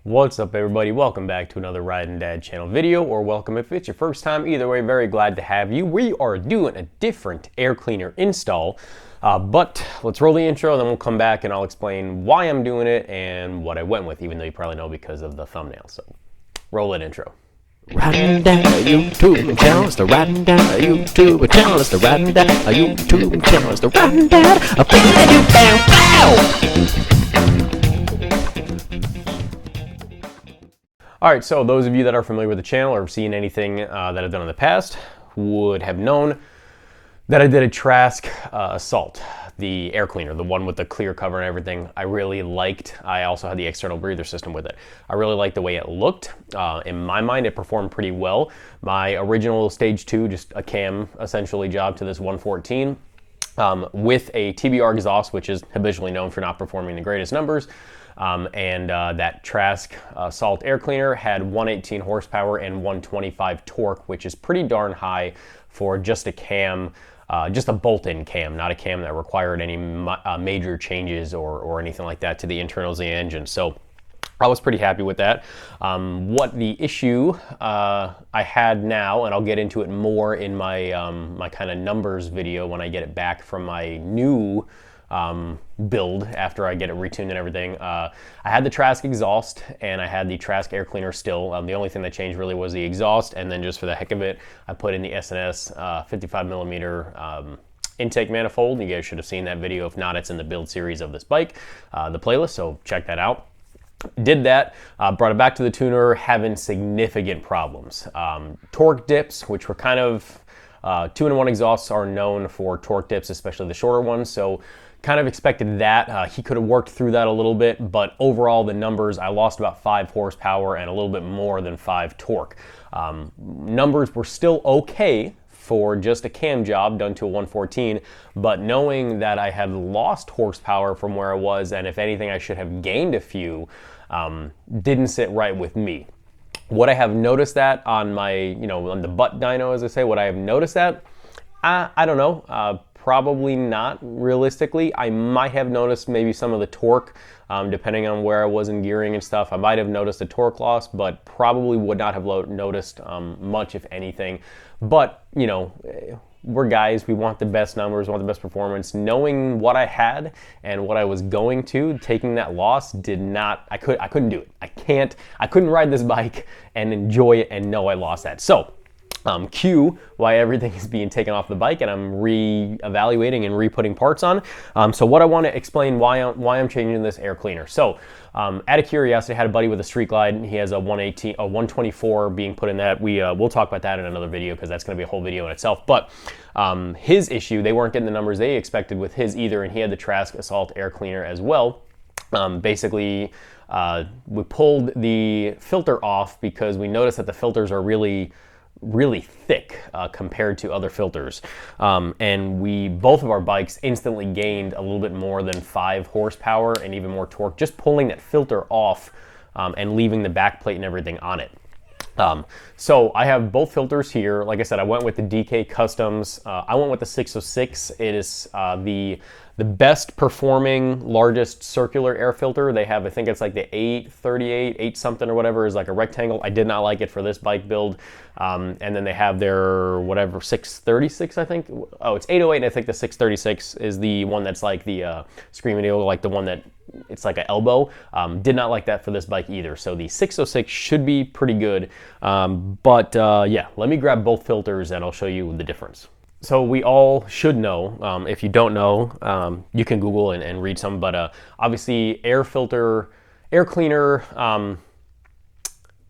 What's up, everybody? Welcome back to another Riding Dad channel video, or welcome if it's your first time. Either way, very glad to have you. We are doing a different air cleaner install, but let's roll the intro, then we'll come back and I'll explain why I'm doing it and what I went with, even though you probably know because of the thumbnail. So roll that intro. Riding Dad YouTube channel, it's the Riding Dad YouTube channel, it's the Riding Dad YouTube channel, it's the Riding Dad All right, so those of you that are familiar with the channel or have seen anything that I've done in the past would have known that I did a Trask Assault, the air cleaner, the one with the clear cover and everything. I really liked. I also had the external breather system with it. I really liked the way it looked. In my mind, it performed pretty well. My original stage 2, just a cam essentially job to this 114 with a TBR exhaust, which is habitually known for not performing the greatest numbers. That Trask Assault air cleaner had 118 horsepower and 125 torque, which is pretty darn high for just a cam, just a bolt-in cam, not a cam that required any major changes or anything like that to the internals of the engine. So I was pretty happy with that. What the issue I had now, and I'll get into it more in my my kind of numbers video when I get it back from my new build after I get it retuned and everything. I had the Trask exhaust and I had the Trask air cleaner still. The only thing that changed really was the exhaust, and then just for the heck of it, I put in the S&S 55 millimeter intake manifold. You guys should have seen that video. If not, it's in the build series of this bike, the playlist, so check that out. Did that, brought it back to the tuner, having significant problems. Torque dips, which were kind of, 2-in-1 exhausts are known for torque dips, especially the shorter ones, so kind of expected that. He could have worked through that a little bit, but overall the numbers, I lost about 5 horsepower and a little bit more than 5 torque. Numbers were still okay for just a cam job done to a 114, but knowing that I had lost horsepower from where I was, and if anything I should have gained a few, didn't sit right with me. What I have noticed that on my, on the butt dyno, as I say, what I have noticed that, I don't know, probably not realistically. I might have noticed maybe some of the torque, depending on where I was in gearing and stuff. I might have noticed a torque loss, but probably would not have noticed much, if anything. But, we're guys, we want the best numbers, want the best performance. Knowing what I had and what I was going to, taking that loss I couldn't do it. I couldn't ride this bike and enjoy it and know I lost that. So, cue why everything is being taken off the bike and I'm re-evaluating and re-putting parts on. So what I want to explain why I'm changing this air cleaner. So out of curiosity, I had a buddy with a Street Glide. He has a 124 being put in that. We'll talk about that in another video because that's going to be a whole video in itself. But his issue, they weren't getting the numbers they expected with his either, and he had the Trask Assault air cleaner as well. Basically, we pulled the filter off because we noticed that the filters are really thick compared to other filters, and both of our bikes instantly gained a little bit more than 5 horsepower and even more torque just pulling that filter off and leaving the back plate and everything on it. So I have both filters here. Like I said, I went with the DK Customs. I went with the 606. It is the best performing, largest circular air filter. They have, I think it's like the 838, 8 something or whatever, is like a rectangle. I did not like it for this bike build. And then they have their whatever 636, I think. Oh, it's 808, and I think the 636 is the one that's like the Screaming Eagle, like the one that it's like an elbow. Did not like that for this bike either. So the 606 should be pretty good. Yeah, let me grab both filters and I'll show you the difference. So we all should know, if you don't know, you can Google and read some, but obviously air cleaner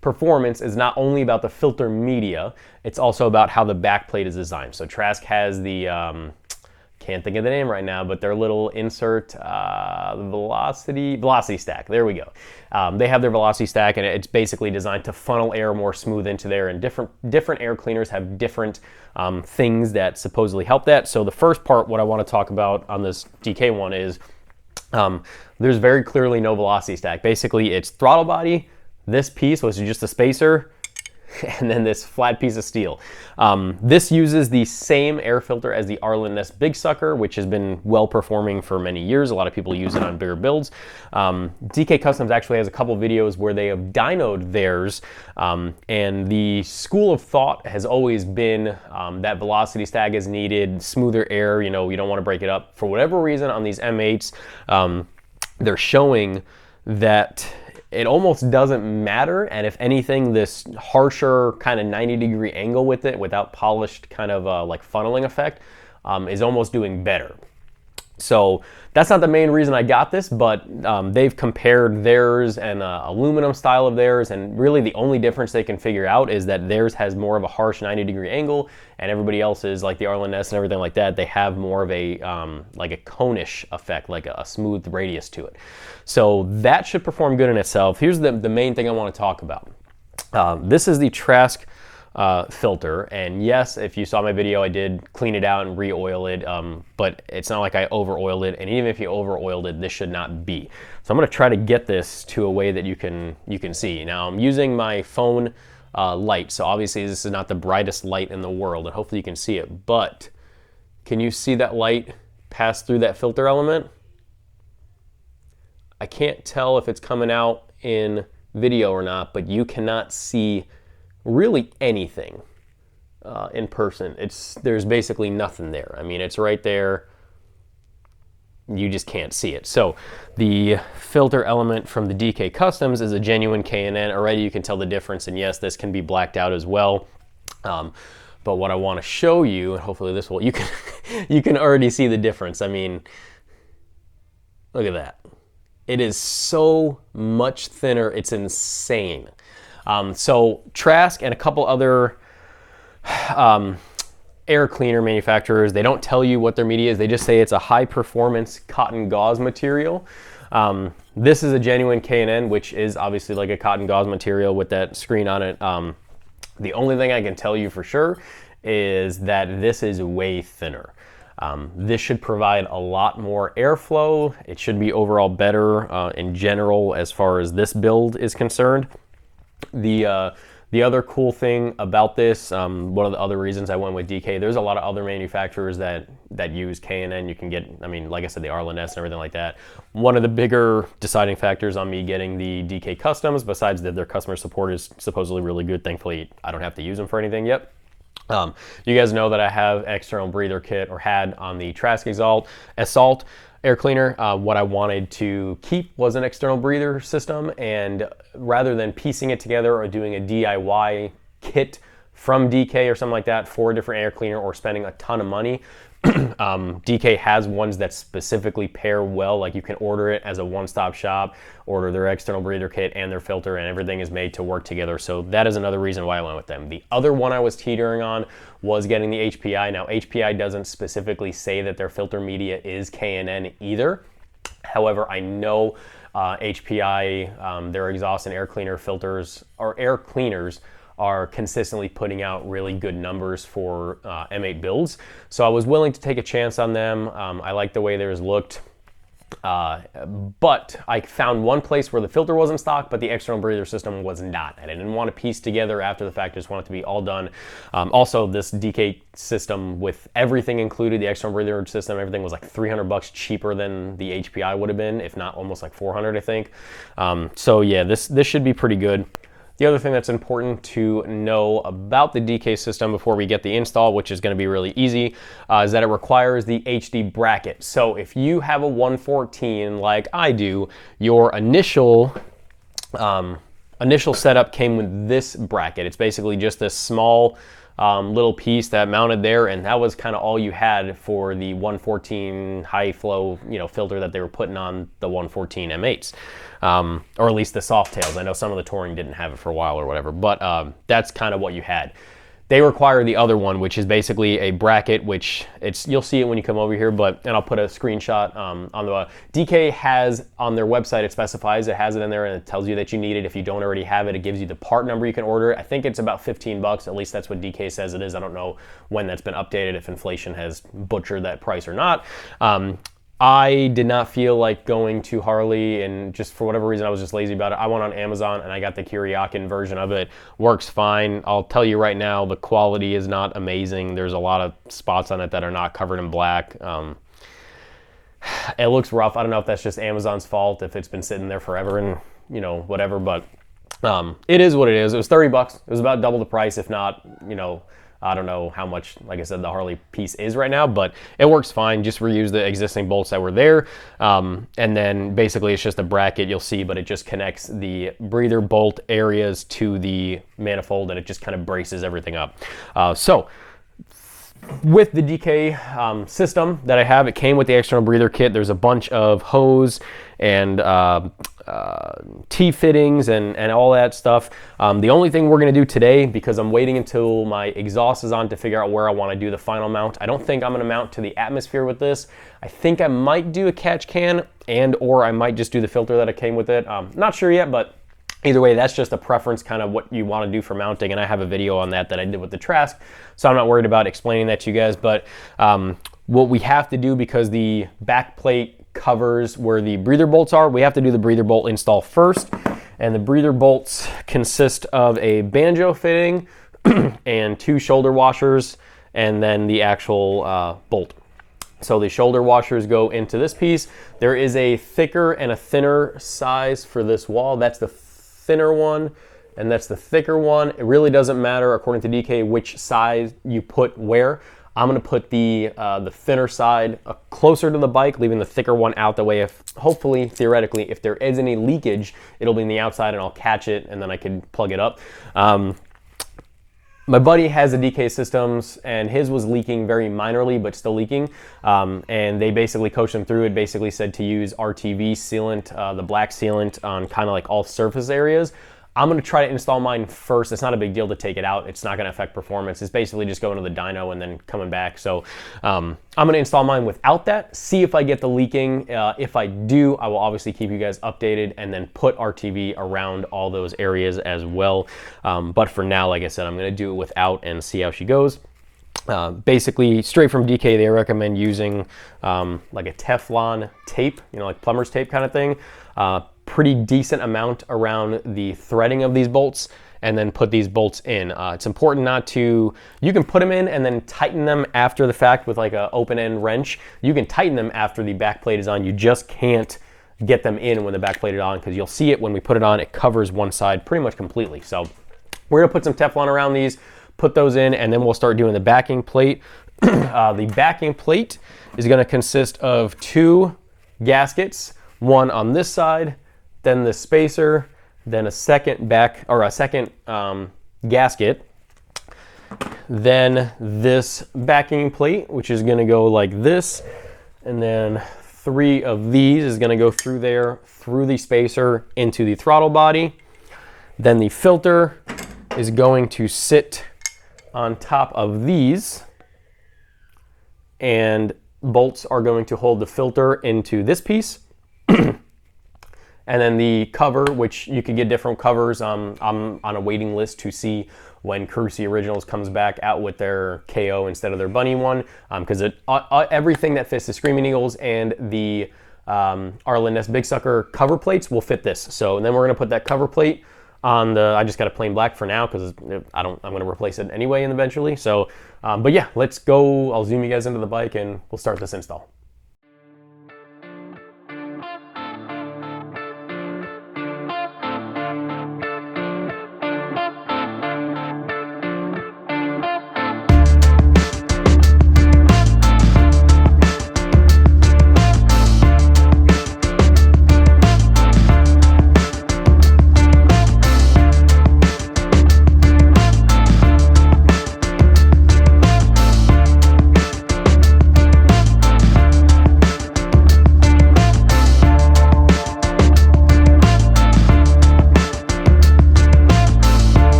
performance is not only about the filter media, it's also about how the back plate is designed. So Trask has the, can't think of the name right now, but their little insert, velocity stack. There we go. They have their velocity stack, and it's basically designed to funnel air more smooth into there. And different air cleaners have different things that supposedly help that. So the first part, what I want to talk about on this DK one is there's very clearly no velocity stack. Basically, it's throttle body, this piece, which is just a spacer, and then this flat piece of steel. This uses the same air filter as the Arlen Ness Big Sucker, which has been well performing for many years. A lot of people use it on bigger builds. DK Customs actually has a couple videos where they have dynoed theirs, and the school of thought has always been that velocity stag is needed, smoother air, you know, you don't want to break it up. For whatever reason on these M8s, they're showing that it almost doesn't matter, and if anything, this harsher kind of 90-degree angle with it, without polished kind of like funneling effect, is almost doing better. So that's not the main reason I got this, but they've compared theirs and aluminum style of theirs, and really the only difference they can figure out is that theirs has more of a harsh 90-degree angle, and everybody else's, like the Arlen Ness and everything like that, they have more of a like a cone-ish effect, like a smooth radius to it. So that should perform good in itself. Here's the main thing I want to talk about. This is the Trask filter, and yes, if you saw my video, I did clean it out and re-oil it, but it's not like I over-oiled it, and even if you over-oiled it, this should not be. So I'm going to try to get this to a way that you can see. Now I'm using my phone light, so obviously this is not the brightest light in the world, and hopefully you can see it, but can you see that light pass through that filter element? I can't tell if it's coming out in video or not, but you cannot see really anything in person. There's basically nothing there. I mean, it's right there. You just can't see it. So the filter element from the DK Customs is a genuine K&N. Already you can tell the difference, and yes, this can be blacked out as well. But what I want to show you, and hopefully this will, you can already see the difference. I mean, look at that. It is so much thinner. It's insane. So Trask and a couple other air cleaner manufacturers, they don't tell you what their media is. They just say it's a high performance cotton gauze material. This is a genuine K&N, which is obviously like a cotton gauze material with that screen on it. The only thing I can tell you for sure is that this is way thinner. This should provide a lot more airflow. It should be overall better in general as far as this build is concerned. The other cool thing about this, one of the other reasons I went with DK, there's a lot of other manufacturers that use K&N. You can get, I mean, like I said, the Arlen Ness and everything like that. One of the bigger deciding factors on me getting the DK Customs, besides that their customer support is supposedly really good, thankfully I don't have to use them for anything yet. You guys know that I have external breather kit, or had, on the Trask Assault air cleaner. What I wanted to keep was an external breather system, and rather than piecing it together or doing a DIY kit from DK or something like that for a different air cleaner, or spending a ton of money, DK has ones that specifically pair well. Like, you can order it as a one-stop shop, order their external breather kit and their filter, and everything is made to work together. So that is another reason why I went with them. The other one I was teetering on was getting the HPI. Now, HPI doesn't specifically say that their filter media is K&N either. However, I know HPI, their exhaust and air cleaner filters, or air cleaners, are consistently putting out really good numbers for M8 builds. So I was willing to take a chance on them. I like the way theirs looked. But I found one place where the filter was in stock, but the external breather system was not. And I didn't want to piece together after the fact. I just wanted it to be all done. Also, this DK system with everything included, the external breather system, everything was like $300 cheaper than the HPI would have been, if not almost like 400, I think. So yeah, this should be pretty good. The other thing that's important to know about the DK system before we get the install, which is going to be really easy, is that it requires the HD bracket. So if you have a 114 like I do, your initial setup came with this bracket. It's basically just this small little piece that mounted there, and that was kind of all you had for the 114 high flow, filter that they were putting on the 114 M8s, or at least the soft tails. I know some of the Touring didn't have it for a while or whatever, but that's kind of what you had. They require the other one, which is basically a bracket, which you'll see it when you come over here, and I'll put a screenshot on the DK has on their website. It specifies, it has it in there, and it tells you that you need it. If you don't already have it, it gives you the part number you can order it. I think it's about $15, at least that's what DK says it is. I don't know when that's been updated, if inflation has butchered that price or not. I did not feel like going to Harley, and just for whatever reason I was just lazy about it. I went on Amazon and I got the Kuryakin version of it. Works fine. I'll tell you right now, the quality is not amazing. There's a lot of spots on it that are not covered in black. It looks rough. I don't know if that's just Amazon's fault, if it's been sitting there forever and, you know, whatever, but it is what it is. It was $30. It was about double the price, if not, you know, I don't know how much, like I said, the Harley piece is right now, but it works fine. Just reuse the existing bolts that were there. And then basically it's just a bracket, you'll see, but it just connects the breather bolt areas to the manifold, and it just kind of braces everything up. So with the DK system that I have, it came with the external breather kit. There's a bunch of hose and T-fittings and all that stuff. The only thing we're going to do today, because I'm waiting until my exhaust is on to figure out where I want to do the final mount. I don't think I'm going to mount to the atmosphere with this. I think I might do a catch can, and or I might just do the filter that it came with it. Not sure yet, but either way, that's just a preference, kind of what you want to do for mounting, and I have a video on that I did with the Trask, so I'm not worried about explaining that to you guys. But what we have to do, because the back plate covers where the breather bolts are, we have to do the breather bolt install first, and the breather bolts consist of a banjo fitting and 2 shoulder washers, and then the actual bolt. So the shoulder washers go into this piece. There is a thicker and a thinner size for this wall. That's the thinner one, and that's the thicker one. It really doesn't matter, according to DK, which size you put where. I'm gonna put the thinner side closer to the bike, leaving the thicker one out, the way if, hopefully, theoretically, if there is any leakage, it'll be in the outside and I'll catch it and then I can plug it up. My buddy has a DK Systems, and his was leaking very minorly, but still leaking. And they basically coached him through it, basically said to use RTV sealant, the black sealant, on kind of like all surface areas. I'm gonna try to install mine first. It's not a big deal to take it out. It's not gonna affect performance. It's basically just going to the dyno and then coming back. So I'm gonna install mine without that, see if I get the leaking. If I do, I will obviously keep you guys updated, and then put RTV around all those areas as well. But for now, like I said, I'm gonna do it without and see how she goes. Basically, straight from DK, they recommend using like a Teflon tape, you know, like plumber's tape kind of thing. Pretty decent amount around the threading of these bolts, and then put these bolts in. It's important not to, you can put them in and then tighten them after the fact with like a open end wrench. You can tighten them after the back plate is on. You just can't get them in when the back plate is on, because you'll see it when we put it on, it covers one side pretty much completely. So we're gonna put some Teflon around these, put those in, and then we'll start doing the backing plate. The backing plate is gonna consist of 2 gaskets, one on this side, then the spacer, then a second gasket, then this backing plate, which is gonna go like this, and then 3 of these is gonna go through there, through the spacer, into the throttle body. Then the filter is going to sit on top of these, and bolts are going to hold the filter into this piece. And then the cover, which you could get different covers. I'm on a waiting list to see when Cruci Originals comes back out with their KO instead of their bunny one, because everything that fits the Screaming Eagles and the Arlen Ness Big Sucker cover plates will fit this. So then we're gonna put that cover plate on the, I just got a plain black for now, because I'm gonna replace it anyway eventually. So, but yeah, let's go. I'll zoom you guys into the bike and we'll start this install.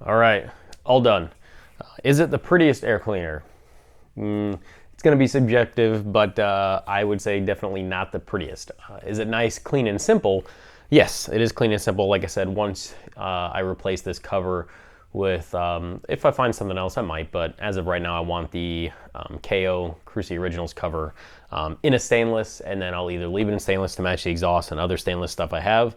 All right, all done. Is it the prettiest air cleaner? It's going to be subjective, but I would say definitely not the prettiest. Is it nice, clean, and simple? Yes, it is clean and simple. Like I said, once I replace this cover with, if I find something else, I might, but as of right now, I want the KO Cruci Originals cover in a stainless, and then I'll either leave it in stainless to match the exhaust and other stainless stuff I have,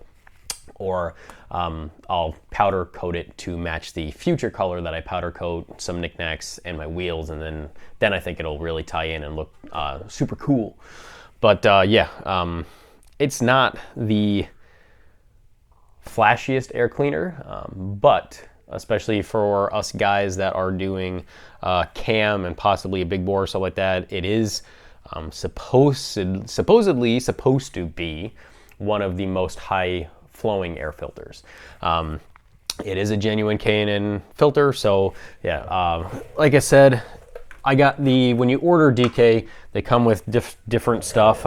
or I'll powder coat it to match the future color that I powder coat some knickknacks and my wheels, and then I think it'll really tie in and look super cool. But yeah, it's not the flashiest air cleaner, but especially for us guys that are doing cam and possibly a big bore or stuff like that, it is supposedly supposed to be one of the most high flowing air filters. It is a genuine K&N filter, so yeah, like I said, I got when you order DK, they come with different stuff.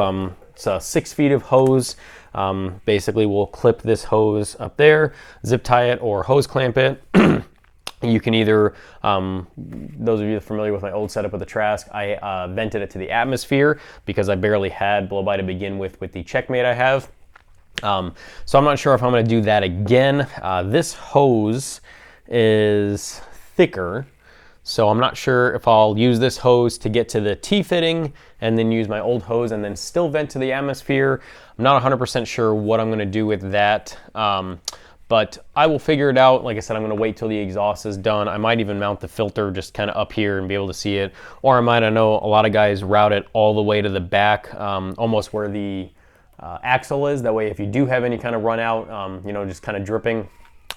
It's 6 feet of hose. Basically, we'll clip this hose up there, zip tie it, or hose clamp it. You can either, those of you familiar with my old setup with the Trask, I vented it to the atmosphere because I barely had blow by to begin with the Checkmate I have. So I'm not sure if I'm going to do that again. This hose is thicker, so I'm not sure if I'll use this hose to get to the T-fitting and then use my old hose and then still vent to the atmosphere. I'm not 100% sure what I'm going to do with that, but I will figure it out. Like I said, I'm going to wait till the exhaust is done. I might even mount the filter just kind of up here and be able to see it, or I know a lot of guys route it all the way to the back, almost where the axle is. That way, if you do have any kind of run out, you know, just kind of dripping,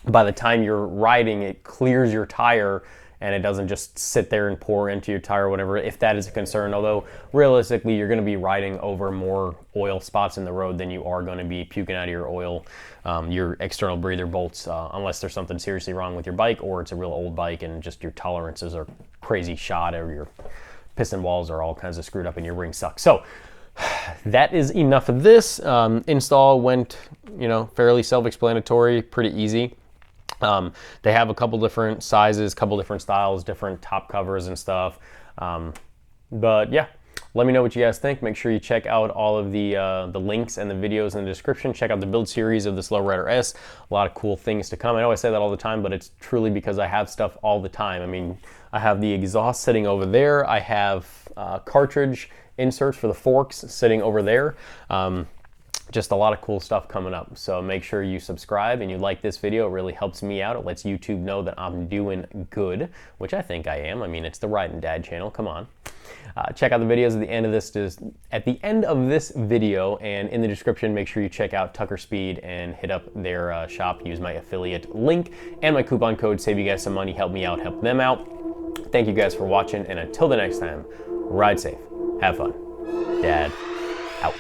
by the time you're riding, it clears your tire and it doesn't just sit there and pour into your tire or whatever, if that is a concern. Although realistically, you're going to be riding over more oil spots in the road than you are going to be puking out of your oil, your external breather bolts, unless there's something seriously wrong with your bike, or it's a real old bike and just your tolerances are crazy shot, or your piston walls are all kinds of screwed up and your ring sucks. So that is enough of this. Install went, you know, fairly self-explanatory, pretty easy. They have a couple different sizes, couple different styles, different top covers and stuff. But yeah, let me know what you guys think. Make sure you check out all of the links and the videos in the description. Check out the build series of this Lowrider S. A lot of cool things to come. I know I say that all the time, but it's truly because I have stuff all the time. I mean, I have the exhaust sitting over there. I have cartridge inserts for the forks sitting over there. Just a lot of cool stuff coming up. So make sure you subscribe and you like this video. It really helps me out. It lets YouTube know that I'm doing good, which I think I am. I mean, it's the Riding Dad channel. Come on. Check out the videos at the end of this video, and in the description, make sure you check out Tucker Speed and hit up their shop. Use my affiliate link and my coupon code. Save you guys some money. Help me out. Help them out. Thank you guys for watching, and until the next time, ride safe. Have fun. Dad out.